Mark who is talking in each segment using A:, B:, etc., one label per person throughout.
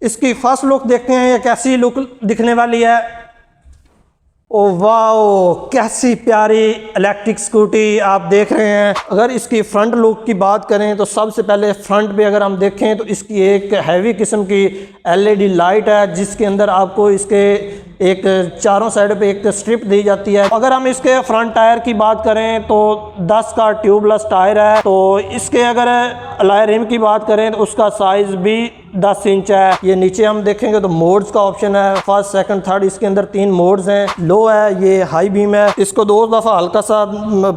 A: इसकी first look देखते हैं ये कैसी लुक दिखने वाली है। ओ वाओ, कैसी प्यारी इलेक्ट्रिक स्कूटी आप देख रहे हैं। अगर इसकी फ्रंट लुक की बात करें तो सबसे पहले फ्रंट पे अगर हम देखें तो इसकी एक हैवी किस्म की एलईडी लाइट है, जिसके अंदर आपको इसके एक चारों साइड पे एक स्ट्रिप दी जाती है। अगर हम इसके फ्रंट टायर की बात करें तो 10 का ट्यूबलेस टायर है। तो इसके अगर अलॉय रिम की बात करें तो उसका साइज भी 10 इंच है। ये नीचे हम देखेंगे तो मोड्स का ऑप्शन है, फर्स्ट सेकंड थर्ड, इसके अंदर 3 मोड्स हैं। लो है, ये हाई बीम है। इसको 2 दफ़ा हल्का सा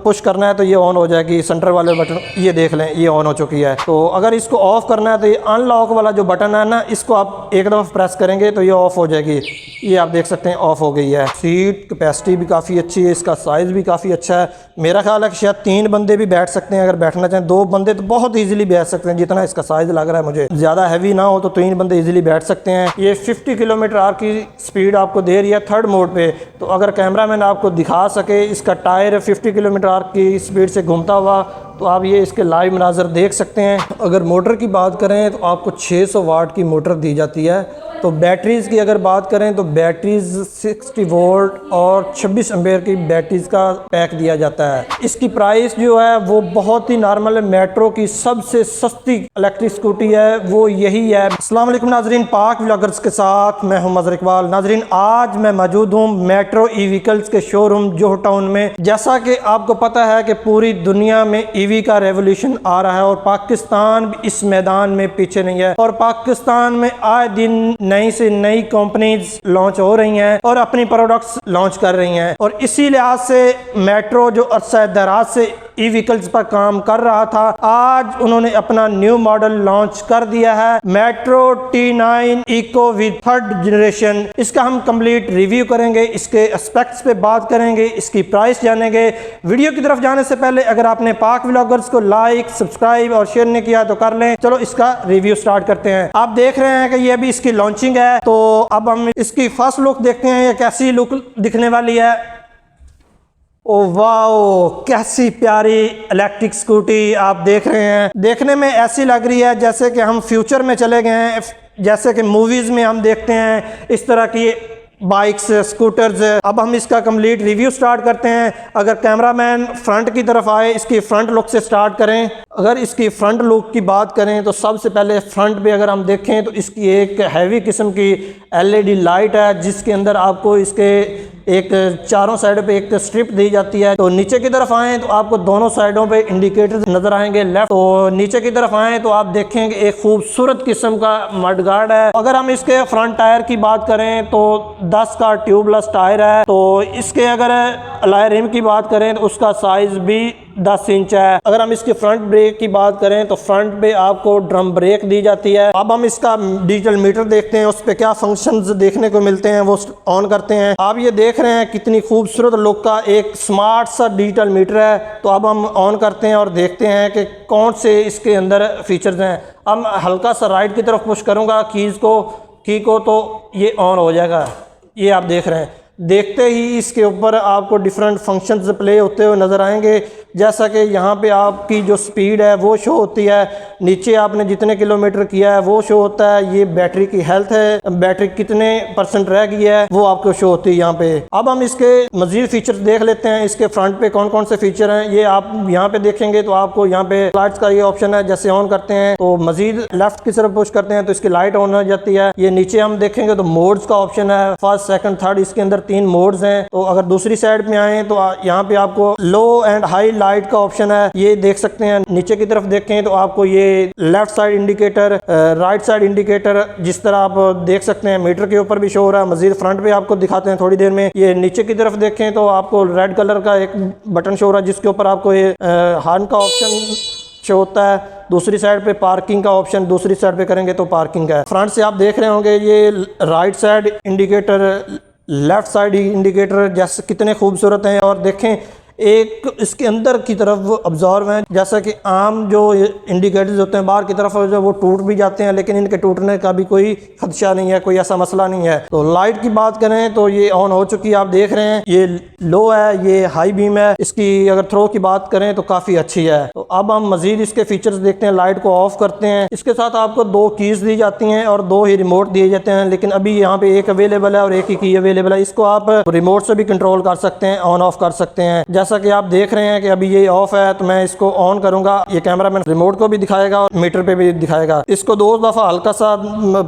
A: पुश करना है तो ये ऑन हो जाएगी। सेंटर वाले बटन ये देख लें, ये ऑन हो चुकी है। तो अगर इसको ऑफ करना है तो ये अनलॉक वाला जो बटन है ना, इसको आप एक दफ़ा प्रेस करेंगे तो ये ऑफ हो जाएगी। ये आप देख सकते हैं ऑफ हो गई है। सीट कैपेसिटी भी काफ़ी अच्छी है, इसका साइज़ भी काफ़ी अच्छा है। मेरा ख्याल है कि शायद 3 बंदे भी बैठ सकते हैं। अगर बैठना चाहें 2 बंदे तो बहुत ईजिली बैठ सकते हैं, जितना इसका साइज़ लग रहा है मुझे। ज़्यादा हैवी ना हो तो 3 बंदे इजीली बैठ सकते हैं। ये 50 किलोमीटर आवर की स्पीड आपको दे रही है थर्ड मोड पे। तो अगर कैमरामैन आपको दिखा सके इसका टायर 50 किलोमीटर आवर की स्पीड से घूमता हुआ, तो आप ये इसके लाइव मनाजर देख सकते हैं। अगर मोटर की बात करें तो आपको 600 वाट की मोटर दी जाती है। तो बैटरीज़ की अगर बात करें तो बैटरीज़ 60 वोल्ट और 26 एम्पेयर की बैटरीज़ का पैक दिया जाता है। इसकी प्राइस जो है वो बहुत ही नॉर्मल है। मेट्रो की सबसे सस्ती इलेक्ट्रिक स्कूटी है वो यही है। अस्सलाम वालेकुम नाजरीन, पाक व्लॉगर्स के साथ मैं हूं मज़हर इकबाल। नाजरीन, आज मैं मौजूद हूं मेट्रो ई व्हीकल्स के शोरूम जोह टाउन में। जैसा कि आपको पता है कि पूरी दुनिया में ईवी का रेवोल्यूशन आ रहा है और पाकिस्तान भी इस मैदान में पीछे नहीं है। और पाकिस्तान में आए दिन नई से नई कंपनीज लॉन्च हो रही हैं और अपनी प्रोडक्ट्स लॉन्च कर रही हैं। और इसी लिहाज से मेट्रो जो अरसा दराज से ई व्हीकल्स पर काम कर रहा था, आज उन्होंने अपना न्यू मॉडल लॉन्च कर दिया है, Metro T9 Eco with third generation. इसका हम कंप्लीट रिव्यू करेंगे, इसके एस्पेक्ट्स पे बात करेंगे, इसकी प्राइस जानेंगे। वीडियो की तरफ जाने से पहले अगर आपने पाक व्लॉगर्स को लाइक, सब्सक्राइब और शेयर नहीं किया तो कर लें। चलो इसका रिव्यू स्टार्ट करते हैं। आप देख रहे हैं कि ये अभी इसकी लॉन्चिंग है। तो अब हम इसकी फर्स्ट लुक देखते हैं ये कैसी लुक दिखने वाली है। ओ वाओ, कैसी प्यारी इलेक्ट्रिक स्कूटी आप देख रहे हैं। देखने में ऐसी लग रही है जैसे कि हम फ्यूचर में चले गए हैं, जैसे कि मूवीज़ में हम देखते हैं इस तरह की बाइक्स, स्कूटर्स। अब हम इसका कंप्लीट रिव्यू स्टार्ट करते हैं। अगर कैमरामैन फ्रंट की तरफ आए, इसकी फ्रंट लुक से स्टार्ट करें। अगर इसकी फ्रंट लुक की बात करें तो सबसे पहले फ्रंट पे अगर हम देखें तो इसकी एक हैवी किस्म की एलईडी लाइट है, जिसके अंदर आपको इसके एक चारों साइड पे एक स्ट्रिप दी जाती है। तो नीचे की तरफ आएँ तो आपको दोनों साइडों पे इंडिकेटर्स नजर आएंगे लेफ्ट। तो नीचे की तरफ आएँ तो आप देखेंगे एक खूबसूरत किस्म का मड गार्ड है। अगर हम इसके फ्रंट टायर की बात करें तो 10 का ट्यूबलेस टायर है। तो इसके अगर अलॉय रिम की बात करें तो उसका साइज भी 10 इंच है। अगर हम इसके फ्रंट ब्रेक की बात करें तो फ्रंट पे आपको ड्रम ब्रेक दी जाती है। अब हम इसका डिजिटल मीटर देखते हैं, उस पर क्या फंक्शंस देखने को मिलते हैं, वो ऑन करते हैं। आप ये देख रहे हैं कितनी खूबसूरत लुक का एक स्मार्ट सा डिजिटल मीटर है। तो अब हम ऑन करते हैं और देखते हैं कि कौन से इसके अंदर फीचर्स हैं। अब हल्का सा राइट की तरफ पुश करूँगा की को तो ये ऑन हो जाएगा। ये आप देख रहे हैं। देखते ही इसके ऊपर आपको डिफरेंट फंक्शंस प्ले होते हुए नज़र आएंगे, जैसा कि यहाँ पे आपकी जो स्पीड है वो शो होती है, नीचे आपने जितने किलोमीटर किया है वो शो होता है, ये बैटरी की हेल्थ है, बैटरी कितने % रह गई है वो आपको शो होती है यहाँ पे। अब हम इसके मजीद फीचर्स देख लेते हैं। इसके फ्रंट पे कौन कौन से फीचर हैं ये आप यहाँ पे देखेंगे तो आपको यहाँ पे लाइट्स का ये ऑप्शन है। जैसे ऑन करते हैं तो मजीद लेफ्ट की तरफ पुश करते हैं तो इसकी लाइट ऑन हो जाती है। ये नीचे हम देखेंगे तो मोड्स का ऑप्शन है, फर्स्ट सेकंड थर्ड, इसके अंदर 3 मोड्स हैं। तो अगर दूसरी साइड में आए तो यहाँ पे आपको लो एंड हाई लाइट का ऑप्शन है, ये देख सकते हैं। नीचे की तरफ देखें तो आपको ये left side indicator, right side indicator जिस तरह आप देख सकते हैं मीटर के ऊपर भी शो हो रहा है। मजीद फ्रंट पे आपको दिखाते हैं थोड़ी देर में। ये नीचे की तरफ देखें तो आपको रेड कलर का एक बटन शो हो रहा है, जिसके ऊपर आपको ये हॉर्न का ऑप्शन शो होता है। दूसरी साइड पे पार्किंग का ऑप्शन, दूसरी साइड पे करेंगे तो पार्किंग है। फ्रंट से आप देख रहे होंगे ये right side indicator, left side indicator जैसे कितने खूबसूरत हैं। और देखें एक इसके अंदर की तरफ ऑब्जर्व हैं, जैसा कि आम जो इंडिकेटर्स होते हैं बाहर की तरफ जो वो टूट भी जाते हैं, लेकिन इनके टूटने का भी कोई खदशा नहीं है, कोई ऐसा मसला नहीं है। तो लाइट की बात करें तो ये ऑन हो चुकी है, आप देख रहे हैं ये लो है, ये हाई बीम है। इसकी अगर थ्रो की बात करें तो काफ़ी अच्छी है। तो अब हम मजीद इसके फीचर्स देखते हैं। लाइट को ऑफ करते हैं। इसके साथ आपको 2 कीज़ दी जाती हैं और 2 ही रिमोट दिए जाते हैं, लेकिन अभी यहाँ पे एक अवेलेबल है और एक ही की अवेलेबल है। इसको आप रिमोट से भी कंट्रोल कर सकते हैं, ऑन ऑफ कर सकते हैं। जैसा कि आप देख रहे हैं कि अभी ये ऑफ है, तो मैं इसको ऑन करूंगा, ये कैमरा मैन रिमोट को भी दिखाएगा और मीटर पे भी दिखाएगा। इसको 2 दफ़ा हल्का सा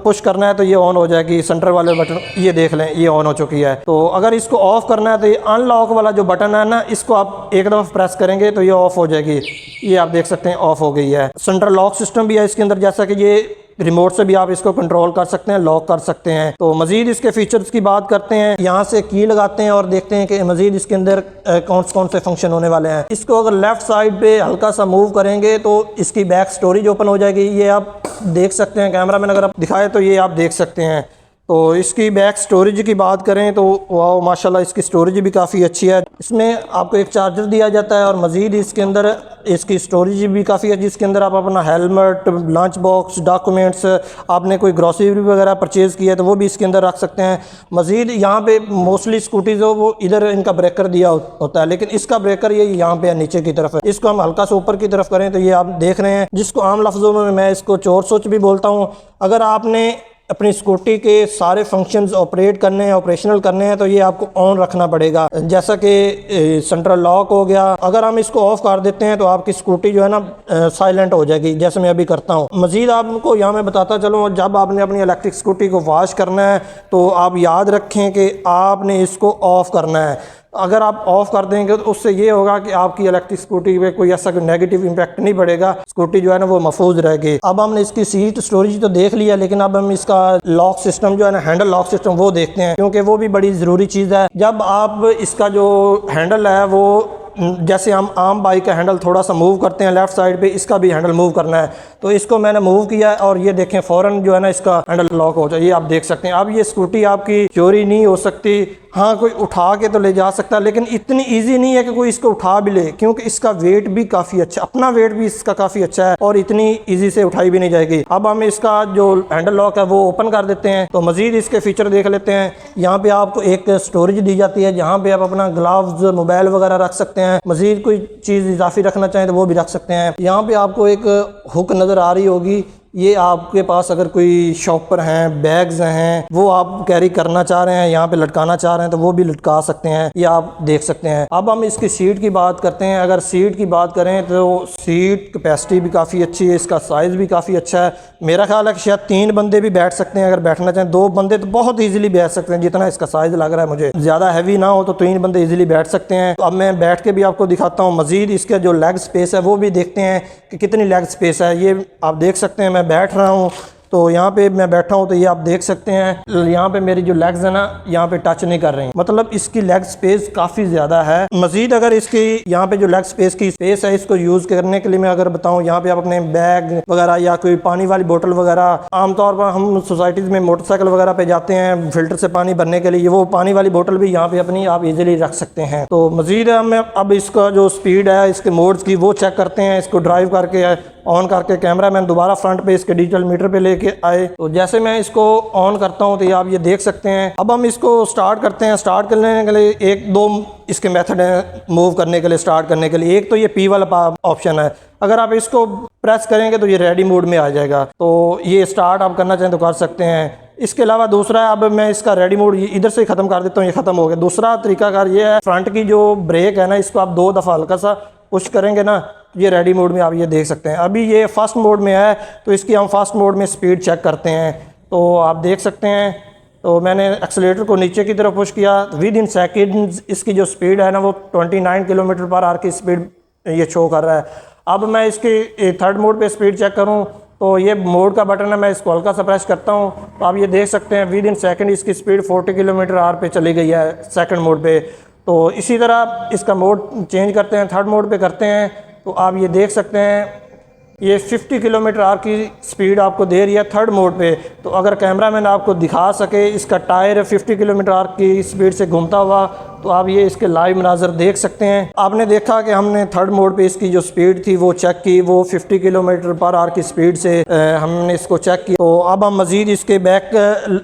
A: पुश करना है तो ये ऑन हो जाएगी। सेंटर वाले बटन ये देख लें, ये ऑन हो चुकी है। तो अगर इसको ऑफ करना है तो ये अनलॉक वाला जो बटन है ना, इसको आप एक दफ़ा प्रेस करेंगे तो ये ऑफ हो जाएगी। ये आप देख सकते हैं ऑफ हो गई है। सेंट्रल लॉक सिस्टम भी है इसके अंदर, जैसा कि ये रिमोट से भी आप इसको कंट्रोल कर सकते हैं, लॉक कर सकते हैं। तो मजीद इसके फीचर्स की बात करते हैं। यहाँ से की लगाते हैं और देखते हैं कि मजीद इसके अंदर कौन से फंक्शन होने वाले हैं। इसको अगर लेफ्ट साइड पे हल्का सा मूव करेंगे तो इसकी बैक स्टोरेज ओपन हो जाएगी। ये आप देख सकते हैं, कैमरा मैन अगर आप दिखाए तो ये आप देख सकते हैं। तो इसकी बैक स्टोरेज की बात करें तो वाह माशाल्लाह, इसकी स्टोरेज भी काफ़ी अच्छी है। इसमें आपको एक चार्जर दिया जाता है और मज़ीद इसके अंदर इसकी स्टोरेज भी काफ़ी है, जिसके अंदर आप अपना हेलमेट, लंच बॉक्स, डॉक्यूमेंट्स, आपने कोई ग्रॉसरी वगैरह परचेज़ किया है तो वो भी इसके अंदर रख सकते हैं। मज़ीद यहाँ पे मोस्टली स्कूटीज़ हो वो इधर इनका ब्रेकर दिया होता है, लेकिन इसका ब्रेकर ये यहाँ पे है, नीचे की तरफ है। इसको हम हल्का सा ऊपर की तरफ करें तो ये आप देख रहे हैं, जिसको आम लफ्ज़ों में मैं इसको चोर सोच भी बोलता हूँ। अगर आपने अपनी स्कूटी के सारे फंक्शंस ऑपरेट करने हैं, ऑपरेशनल करने हैं, तो ये आपको ऑन रखना पड़ेगा। जैसा कि सेंट्रल लॉक हो गया, अगर हम इसको ऑफ कर देते हैं तो आपकी स्कूटी जो है ना साइलेंट हो जाएगी, जैसे मैं अभी करता हूँ। मज़ीद आपको यहाँ मैं बताता चलूँ, जब आपने अपनी इलेक्ट्रिक स्कूटी को वॉश करना है तो आप याद रखें कि आपने इसको ऑफ़ करना है। अगर आप ऑफ कर देंगे तो उससे ये होगा कि आपकी इलेक्ट्रिक स्कूटी पे कोई ऐसा नेगेटिव इम्पैक्ट नहीं पड़ेगा, स्कूटी जो है ना वो महफूज रहेगी। अब हमने इसकी सीट स्टोरेज तो देख लिया, लेकिन अब हम इसका लॉक सिस्टम जो है ना, हैंडल लॉक सिस्टम, वो देखते हैं, क्योंकि वो भी बड़ी ज़रूरी चीज़ है। जब आप इसका जो हैंडल है वो जैसे हम आम बाइक का हैंडल थोड़ा सा मूव करते हैं लेफ़्ट साइड पे, इसका भी हैंडल मूव करना है। तो इसको मैंने मूव किया और ये देखें फ़ौरन जो है ना इसका हैंडल लॉक हो जाए, ये आप देख सकते हैं। अब ये स्कूटी आपकी चोरी नहीं हो सकती। हाँ, कोई उठा के तो ले जा सकता है, लेकिन इतनी इजी नहीं है कि कोई इसको उठा भी ले, क्योंकि इसका वेट भी काफ़ी अच्छा, अपना वेट भी इसका काफ़ी अच्छा है और इतनी इजी से उठाई भी नहीं जाएगी। अब हम इसका जो हैंडल लॉक है वो ओपन कर देते हैं, तो मज़ीद इसके फीचर देख लेते हैं। यहाँ पे आपको एक स्टोरेज दी जाती है, जहाँ पे आप अपना ग्लव्स, मोबाइल वगैरह रख सकते हैं। मज़ीद कोई चीज़ इजाफी रखना चाहें तो वो भी रख सकते हैं। यहाँ पे आपको एक हुक नज़र आ रही होगी, ये आपके पास अगर कोई शॉपर हैं, बैग्स हैं, वो आप कैरी करना चाह रहे हैं, यहाँ पे लटकाना चाह रहे हैं तो वो भी लटका सकते हैं, ये आप देख सकते हैं। अब हम इसकी सीट की बात करते हैं। अगर सीट की बात करें तो सीट कैपेसिटी भी काफ़ी अच्छी है, इसका साइज़ भी काफ़ी अच्छा है। मेरा ख्याल है कि शायद 3 बंदे भी बैठ सकते हैं, अगर बैठना चाहें। 2 बंदे तो बहुत ईजिली बैठ सकते हैं, जितना इसका साइज़ लग रहा है मुझे। ज़्यादा हैवी ना हो तो 3 बंदे ईजिली बैठ सकते हैं। तो अब मैं बैठ के भी आपको दिखाता हूँ। मज़ीद इसका जो लेग स्पेस है वो भी देखते हैं कि कितनी लेग स्पेस है। ये आप देख सकते हैं, मैं बैठ रहा हूँ तो यहाँ पे मैं बैठा हूँ तो ये आप देख सकते हैं, यहाँ पे मेरी जो लेग्स है ना यहाँ पे टच नहीं कर रही, मतलब इसकी लेग स्पेस काफ़ी ज़्यादा है। मज़ीद अगर इसकी यहाँ पे जो लेग स्पेस की स्पेस है, इसको यूज़ करने के लिए मैं अगर बताऊँ, यहाँ पे आप अपने बैग वगैरह या कोई पानी वाली बोतल वगैरह, आमतौर पर हम सोसाइटीज़ में मोटरसाइकिल वगैरह पे जाते हैं फिल्टर से पानी भरने के लिए, वो पानी वाली बोतल भी यहाँ पे अपनी आप इजीली रख सकते हैं। तो मज़ीद हम अब इसका जो स्पीड है इसके मोड्स की वो चेक करते हैं। इसको ड्राइव करके ऑन करके कैमरा मैन दोबारा फ्रंट पे इसके डिजिटल मीटर पे लेके आए, तो जैसे मैं इसको ऑन करता हूँ तो ये आप ये देख सकते हैं। अब हम इसको स्टार्ट करते हैं। स्टार्ट करने के लिए 1-2 इसके मेथड हैं मूव करने के लिए, स्टार्ट करने के लिए। एक तो ये P वाला ऑप्शन है, अगर आप इसको प्रेस करेंगे तो ये रेडी मोड में आ जाएगा, तो ये स्टार्ट आप करना चाहें तो कर सकते हैं। इसके अलावा दूसरा, अब मैं इसका रेडी मोड इधर से ख़त्म कर देता हूँ, ये ख़त्म हो गया। दूसरा तरीकाकार ये है, फ्रंट की जो ब्रेक है ना, इसको आप 2 दफ़ा हल्का सा पुश करेंगे ना, ये रेडी मोड में आप ये देख सकते हैं। अभी ये फर्स्ट मोड में है, तो इसकी हम फर्स्ट मोड में स्पीड चेक करते हैं, तो आप देख सकते हैं। तो मैंने एक्सेलेरेटर को नीचे की तरफ पुश किया, विद इन सेकेंड्स इसकी जो स्पीड है ना वो 29 किलोमीटर पर आवर की स्पीड ये शो कर रहा है। अब मैं इसकी थर्ड मोड पे स्पीड चेक करूं तो ये मोड का बटन है, मैं इसको हल्का सा प्रेस करता हूं तो आप ये देख सकते हैं विद इन सेकेंड इसकी स्पीड 40 किलोमीटर आवर पे चली गई है सेकंड मोड पे। तो इसी तरह इसका मोड चेंज करते हैं, थर्ड मोड पे करते हैं, तो आप ये देख सकते हैं ये 50 किलोमीटर आवर की स्पीड आपको दे रही है थर्ड मोड पे। तो अगर कैमरा मैन आपको दिखा सके इसका टायर 50 किलोमीटर आवर की स्पीड से घूमता हुआ, तो आप ये इसके लाइव मनाजर देख सकते हैं। आपने देखा कि हमने थर्ड मोड पे इसकी जो स्पीड थी वो चेक की, वो 50 किलोमीटर पर आवर की स्पीड से हमने इसको चेक की। तो अब हम मज़ीद इसके बैक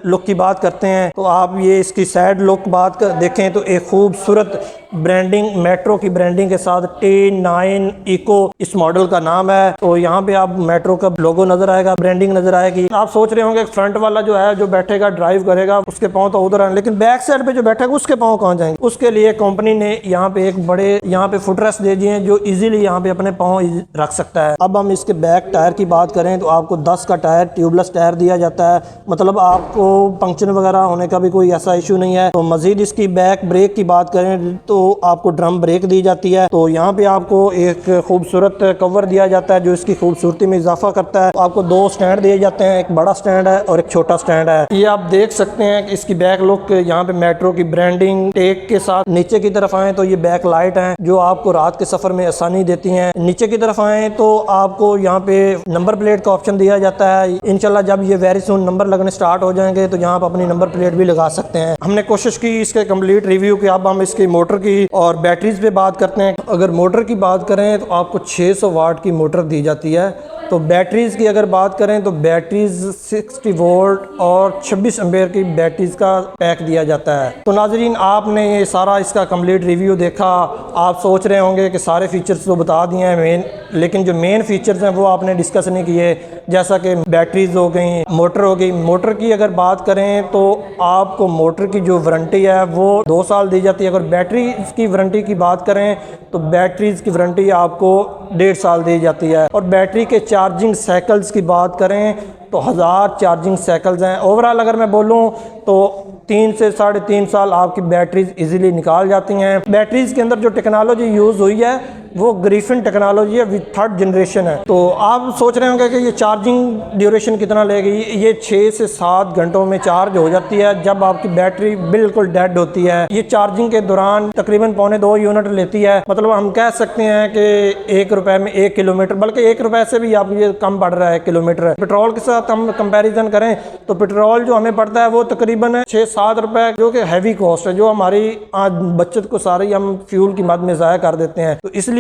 A: लुक की बात करते हैं। तो आप ये इसकी साइड लुक देखें तो एक खूबसूरत ब्रांडिंग, मेट्रो की ब्रांडिंग के साथ T9 इको इस मॉडल का नाम है। तो यहाँ पे आप मेट्रो का लोगो नजर आएगा, ब्रांडिंग नजर आएगी। आप सोच रहे होंगे फ्रंट वाला जो है, जो बैठेगा ड्राइव करेगा, उसके पाँव तो उधर आए, लेकिन बैक साइड पे जो बैठेगा उसके पाँव कहाँ जाएंगे? उसके लिए कंपनी ने यहाँ पे एक बड़े यहाँ पे फुटरेस्ट दे दिए हैं जो इजीली यहाँ पे अपने पाँव रख सकता है। अब हम इसके बैक टायर की बात करें तो आपको 10 का टायर, ट्यूबलेस टायर दिया जाता है, मतलब आपको पंक्चर वगैरह होने का भी कोई ऐसा इशू नहीं है। तो मजीद इसकी बैक ब्रेक की बात करें तो आपको ड्रम ब्रेक दी जाती है। तो यहाँ पे आपको एक खूबसूरत कवर दिया जाता है जो इसकी खूबसूरती में इजाफा करता है। तो आपको 2 स्टैंड दिए जाते हैं, एक बड़ा स्टैंड है और एक छोटा स्टैंड है। ये आप देख सकते हैं कि इसकी बैक लुक यहाँ पे मेट्रो की ब्रांडिंग टेक के साथ। नीचे की तरफ आए तो ये बैक लाइट है जो आपको रात के सफर में आसानी देती हैं। नीचे की तरफ आए तो आपको यहाँ पे नंबर प्लेट का ऑप्शन दिया जाता है। इंशाल्लाह जब ये वेरी सून नंबर लगने स्टार्ट हो जाएंगे तो यहाँ पर अपनी नंबर प्लेट भी लगा सकते हैं। हमने कोशिश की इसके कंप्लीट रिव्यू की। अब हम इसकी मोटर की और बैटरीज पे बात करते हैं। अगर मोटर की बात करें तो आपको 600 वाट की मोटर दी जाती है। तो बैटरीज़ की अगर बात करें तो बैटरीज 60 वोल्ट और 26 एम्पेयर की बैटरीज का पैक दिया जाता है। तो नाजरीन, आपने ये सारा इसका कंप्लीट रिव्यू देखा। आप सोच रहे होंगे कि सारे फीचर्स तो बता दिए हैं मेन, लेकिन जो मेन फीचर्स हैं वो आपने डिस्कस नहीं किए, जैसा कि बैटरीज हो गई, मोटर हो गई। मोटर की अगर बात करें तो आपको मोटर की जो वारंटी है वो 2 साल दी जाती है। अगर बैटरी की वारंटी की बात करें तो बैटरीज की वारंटी आपको 1.5 साल दी जाती है। और बैटरी के चार्जिंग साइकिल्स की बात करें तो 1000 चार्जिंग साइकिल्स हैं। ओवरऑल अगर मैं बोलूं तो 3 से 3.5 साल आपकी बैटरीज इजीली निकाल जाती हैं। बैटरीज के अंदर जो टेक्नोलॉजी यूज़ हुई है वो ग्रिफिन टेक्नोलॉजी है, विद 3rd जनरेशन है। तो आप सोच रहे होंगे कि ये चार्जिंग ड्यूरेशन कितना लेगी। ये 6 से 7 घंटों में चार्ज हो जाती है जब आपकी बैटरी बिल्कुल डेड होती है। ये चार्जिंग के दौरान तकरीबन 1.25 यूनिट लेती है। मतलब हम कह सकते हैं कि 1 रुपए में 1 किलोमीटर, बल्कि 1 रुपए से भी आप ये कम पड़ रहा है किलोमीटर। पेट्रोल के साथ हम कंपैरिजन करें तो पेट्रोल जो हमें पड़ता है वो तकरीबन 6-7 रुपए, जो कि हैवी कॉस्ट है, जो हमारी आज बचत को सारी हम फ्यूल की मद में ज़ाया कर देते हैं। तो इसलिए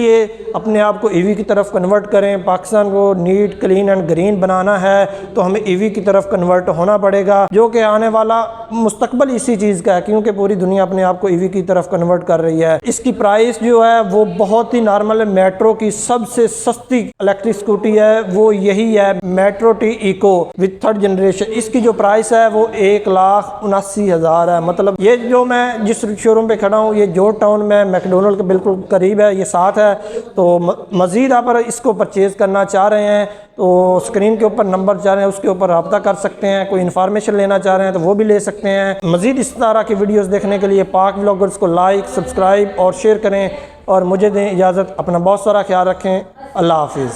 A: अपने आप को ईवी की तरफ कन्वर्ट करें। पाकिस्तान को नीट, क्लीन एंड ग्रीन बनाना है तो हमें ईवी की तरफ कन्वर्ट होना पड़ेगा, जो कि आने वाला मुस्तकबल इसी चीज़ का है, क्योंकि पूरी दुनिया अपने आप को ईवी की तरफ कन्वर्ट कर रही है। इसकी प्राइस जो है वो बहुत ही नॉर्मल है। मेट्रो की सबसे सस्ती इलेक्ट्रिक स्कूटी है वो यही है, Metro T Eco with 3rd generation. इसकी जो प्राइस है वो 1,79,000 है। मतलब ये जो मैं जिस शोरूम पे खड़ा हूँ ये जॉर्ज टाउन में मैकडोनल्ड के बिल्कुल करीब है, ये साथ है। तो मज़ीद आप इसको परचेज़ करना चाह रहे हैं तो स्क्रीन के ऊपर नंबर चाह रहे हैं उसके ऊपर रब्ता कर सकते हैं। कोई इन्फॉर्मेशन लेना चाह रहे हैं तो वो भी ले सकते हैं। मज़ीद इस तरह की वीडियोस देखने के लिए पाक व्लॉगर्स को लाइक, सब्सक्राइब और शेयर करें और मुझे दें इजाज़त। अपना बहुत सारा ख्याल रखें। अल्लाह हाफिज़।